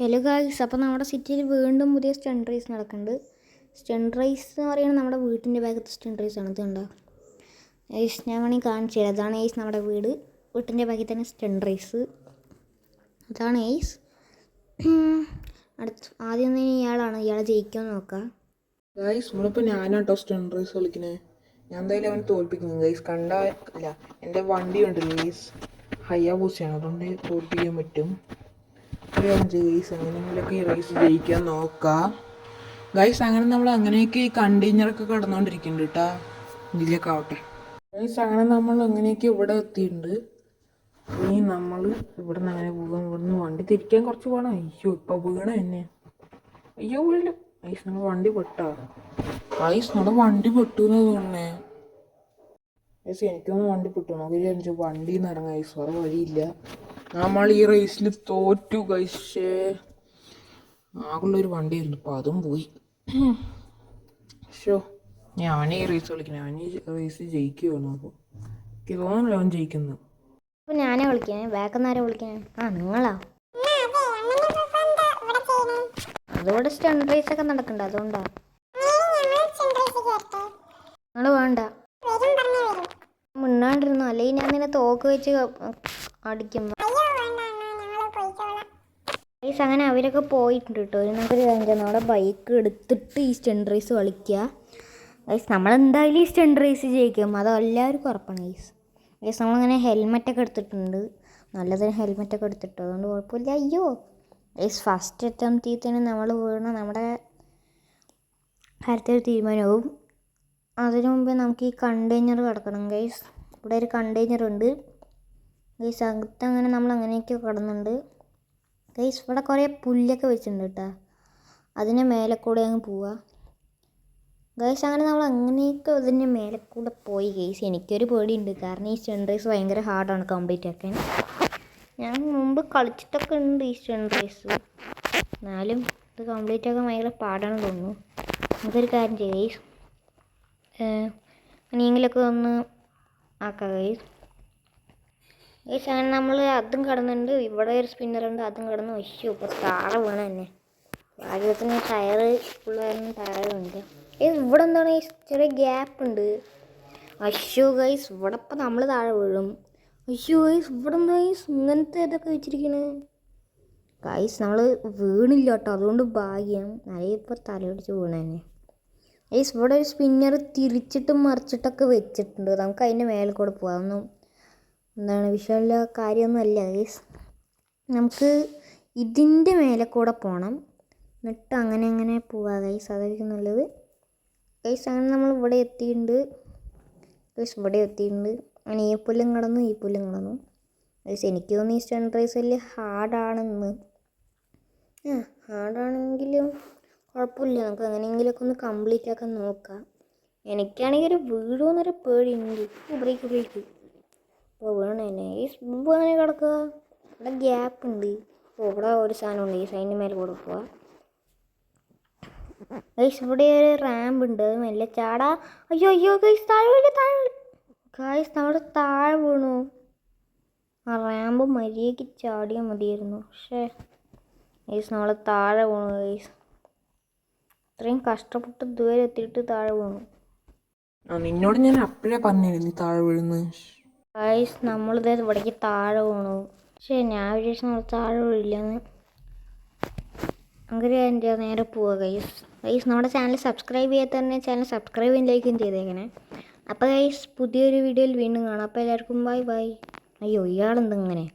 Hello guys, അപ്പോൾ നമ്മുടെ സിറ്റിയിൽ വീണ്ടും പുതിയ സ്റ്റണ്ട് റേസ് നടക്കുന്നുണ്ട്. സ്റ്റണ്ട് റേസ് എന്ന് പറയുന്നത് നമ്മുടെ വീട്ടിൻ്റെ ഭാഗത്ത് സ്റ്റണ്ട് റേസ് ആണ്. ഇതുണ്ടോ ഏസ്, ഞാൻ വേണമെങ്കിൽ കാണിച്ചു തരാം. അതാണ് ഏസ് നമ്മുടെ വീട്ടിൻ്റെ ഭാഗത്ത് തന്നെ സ്റ്റണ്ട് റേസ്. അതാണ് ഏസ്. ആദ്യം തന്നെ ഇയാളെ ജയിക്കുമെന്ന് നോക്കാം. ഗൈസ്, നമ്മളിപ്പോൾ ഞാനാട്ടോ സ്റ്റണ്ട് റേസ് കളിക്കണേ. ഞാൻ എന്തായാലും അവനെ തോൽപ്പിക്കുന്നു ഗൈസ്. കണ്ടില്ല, എൻ്റെ വണ്ടി ഉണ്ടല്ലോ ഗൈസ്, ഹയാബൂസയാണ്, അതുകൊണ്ട് തോൽപ്പിക്കാൻ പറ്റും. ഗൈസ് എങ്ങനെയെങ്കിലൊക്കെ ഈ റേസ് ജയിക്കാൻ നോക്കാം ഗൈസ്. അങ്ങനെ നമ്മൾ അങ്ങനെയൊക്കെ ഈ കണ്ടെയ്നറൊക്കെ കടന്നുകൊണ്ടിരിക്കുന്നുണ്ട് കേട്ടാ, ഇതിലേക്ക് ആവട്ടെ ഗൈസ്. അങ്ങനെ നമ്മൾ അങ്ങനെയൊക്കെ ഇവിടെ എത്തിയിട്ടുണ്ട്. ഇനി നമ്മൾ ഇവിടെ നിന്ന് അങ്ങനെ പോകാൻ, ഇവിടുന്ന് വണ്ടി തിരിക്കാൻ കുറച്ച് പോകണം. അയ്യോ, ഇപ്പം വീണ എന്നെ. അയ്യോ വീഴും ഗൈസ്. നമ്മൾ വണ്ടി പെട്ടാ ഗൈസ്, നമ്മുടെ വണ്ടി പെട്ടു എന്ന് തോന്നണേ ഗൈസ്. എനിക്കൊന്നും വണ്ടി പെട്ടു. നമുക്ക് വിചാരിച്ചു വണ്ടിയിൽ നിന്ന് ഇറങ്ങാം ഗൈസ്, വേറെ വഴിയില്ല. നമ്മൾ ഈ റേസിൽ തോറ്റു ഗൈസ്. ആകുള്ളൊരു വണ്ടിയായിരുന്നു, അപ്പോൾ അതും പോയി. ഷോ, ഞാൻ ഈ റേസ് കളിക്കണേ, അവൻ ഈ റേസ് ജയിക്കുകയാണ്. അപ്പോൾ എനിക്ക് തോന്നുന്നില്ല അവൻ ജയിക്കുന്നത്. അപ്പോൾ ഞാനേ വിളിക്കണേ, ബാക്കെന്നാരെ വിളിക്കണേ? നിങ്ങളാ? അതിവിടെ സ്റ്റണ്ട് റേസ് ഒക്കെ നടക്കണ്ട, അതുകൊണ്ടാ. നിങ്ങൾ വേണ്ട, മിണ്ടാണ്ടിരുന്നു, അല്ലെങ്കിൽ ഞാൻ നിന്നെ തോക്ക് വെച്ച് അടിക്കും. ഗൈസ്, അങ്ങനെ അവരൊക്കെ പോയിട്ടുണ്ട് കേട്ടോ. നമുക്കൊരു കാര്യം, നമ്മുടെ ബൈക്ക് എടുത്തിട്ട് ഈ സ്റ്റണ്ട് റേസ് കളിക്കുക ഗൈസ്. നമ്മളെന്തായാലും ഈ സ്റ്റണ്ട് റേസ് ജയിക്കും, അത് എല്ലാവർക്കും ഉറപ്പാണ് ഗൈസ്. ഗൈസ്, നമ്മളങ്ങനെ ഹെൽമെറ്റൊക്കെ എടുത്തിട്ടുണ്ട്, നല്ലതൊരു ഹെൽമെറ്റൊക്കെ എടുത്തിട്ട്, അതുകൊണ്ട് കുഴപ്പമില്ല. അയ്യോ ഗൈസ്, ഫസ്റ്റ് അറ്റംപ്റ്റിൽ തന്നെ നമ്മൾ വീണ നമ്മുടെ കാര്യത്തിൽ തീരുമാനവും. അതിനു മുമ്പേ നമുക്ക് ഈ കണ്ടെയ്നർ കിടക്കണം ഗൈസ്. ഇവിടെ ഒരു കണ്ടെയ്നർ ഉണ്ട് ഗൈസ്. അകത്തങ്ങനെ നമ്മൾ അങ്ങനെയൊക്കെ കിടന്നുണ്ട് ഗൈസ്. ഇവിടെ കുറേ പുല്ലൊക്കെ വെച്ചിട്ടുണ്ട് കേട്ടോ, അതിൻ്റെ മേലെ കൂടെ അങ്ങ് പോവുക ഗൈസ്. അങ്ങനെ നമ്മൾ അങ്ങനെയൊക്കെ അതിൻ്റെ മേലെ കൂടെ പോയി ഗൈസ്. എനിക്കൊരു പേടിയുണ്ട്, കാരണം ഈ സ്റ്റണ്ട് റേസ് ഭയങ്കര ഹാർഡാണ് കംപ്ലീറ്റ് ആക്കാൻ. ഞാൻ മുമ്പ് കളിച്ചിട്ടൊക്കെ ഉണ്ട് ഈ സ്റ്റണ്ട് റേസ്, എന്നാലും ഇത് കംപ്ലീറ്റ് ആക്കാൻ ഭയങ്കര പാടാണെന്ന് തോന്നുന്നു. നമുക്കൊരു കാര്യം ചെയ്യാം ഗൈസ്, ഇനിയെങ്കിലൊക്കെ ഒന്ന് ആക്കാം ഗൈസ്. ഗൈസ്, അങ്ങനെ നമ്മൾ അതും കടന്നുണ്ട്. ഇവിടെ ഒരു സ്പിന്നറുണ്ട്, അതും കടന്നു. വശു, ഇപ്പോൾ താഴെ വീണ തന്നെ. ഭാഗ്യത്തിന് ടയറ് ഫുള്ളായിരുന്നു, താഴെ വീണില്ല. ഇവിടെ എന്താണ് ഈ ചെറിയ ഗ്യാപ്പ് ഉണ്ട്. അശ്യോ ഗൈസ്, ഇവിടെ ഇപ്പം നമ്മൾ താഴെ വീഴും. അശ്യോ ഗൈസ്, ഇവിടെ എന്താ ഗൈസ് ഇങ്ങനത്തെ ഇതൊക്കെ വെച്ചിരിക്കണേ ഗൈസ്. നമ്മൾ വീണില്ല കേട്ടോ, അതുകൊണ്ട് ഭാഗ്യം. നിറയെ ഇപ്പോൾ തലയടിച്ച് വീണ തന്നെ ഗൈസ്. ഇവിടെ ഒരു സ്പിന്നർ തിരിച്ചിട്ടും മറിച്ചിട്ടൊക്കെ വെച്ചിട്ടുണ്ട്, നമുക്ക് അതിൻ്റെ മേലെ കൂടെ പോകാം. ഒന്നും എന്താണ് വിഷയമുള്ള കാര്യമൊന്നുമല്ല ഗൈസ്. നമുക്ക് ഇതിൻ്റെ മേലെ കൂടെ പോകണം, എന്നിട്ട് അങ്ങനെ അങ്ങനെ പോവാം ഗൈസ്, അതായിരിക്കും നല്ലത് ഗൈസ്. അങ്ങനെ നമ്മൾ ഇവിടെ എത്തിയിട്ടുണ്ട് ഗൈസ്, ഇവിടെ എത്തിയിട്ടുണ്ട്. അങ്ങനെ ഈ പുല്ലും കടന്നു, ഈ പുല്ലും കടന്നു ഗൈസ്. എനിക്ക് തോന്നി ഈ സ്റ്റണ്ട് റേസ് വലിയ ഹാർഡാണെന്ന്. ഹാർഡാണെങ്കിലും കുഴപ്പമില്ല, നമുക്ക് എങ്ങനെയെങ്കിലുമൊക്കെ ഒന്ന് കംപ്ലീറ്റ് ആക്കാൻ നോക്കാം. എനിക്കാണെങ്കിൽ ഒരു വീഴുമെന്നൊരു പേടിയുണ്ട്. ബ്രേക്ക് അപ്പോൾ വീണേ ഈ സ്ബൂബ് അങ്ങനെ കിടക്കുക. ഇവിടെ ഗ്യാപ്പ് ഉണ്ട്, ഇവിടെ ഒരു സാധനമുണ്ട്, ഈ സൈഡിൻ്റെ മേലെ കൂടെ പോവാം ഗൈസ്. ഇവിടെ ഒരു റാമ്പ് ഉണ്ട്, അത് മെല്ലെ ചാടാ. അയ്യോ അയ്യോ ഗൈസ്, താഴെ ഗൈസ്, നമ്മുടെ താഴെ വീണു. ആ റാമ്പ് മര്യാദയ്ക്ക് ചാടിയാൽ മതിയായിരുന്നു, പക്ഷേ ഗൈസ് നമ്മൾ താഴെ വീണു ഗൈസ്. ഇത്രയും കഷ്ടപ്പെട്ട് ഇതുവരെ എത്തിയിട്ട് താഴെ വീണു. നിന്നോട് ഞാൻ അപ്പോഴേ പറഞ്ഞിരുന്നു താഴെ വീഴുന്നു ഗൈസ്. നമ്മളിതേ ഇവിടേക്ക് താഴെ വീണു, പക്ഷേ ഞാൻ വിചാരിച്ചു നമ്മൾ താഴെ വീഴില്ലെന്ന്. അങ്ങനെ എൻ്റെ നേരെ പോവുക ഗൈസ്. ഗൈസ്, നമ്മുടെ ചാനൽ സബ്സ്ക്രൈബ് ചെയ്യാത്ത തന്നെ ചാനൽ സബ്സ്ക്രൈബ് ലൈക്കും ചെയ്തേക്കണേ. അപ്പോൾ ഗൈസ്, പുതിയൊരു വീഡിയോയിൽ വീണ്ടും കാണാം. അപ്പോൾ എല്ലാവർക്കും ബൈ ബൈ. അയ്യോ, ഇയാളെന്തിങ്ങനെ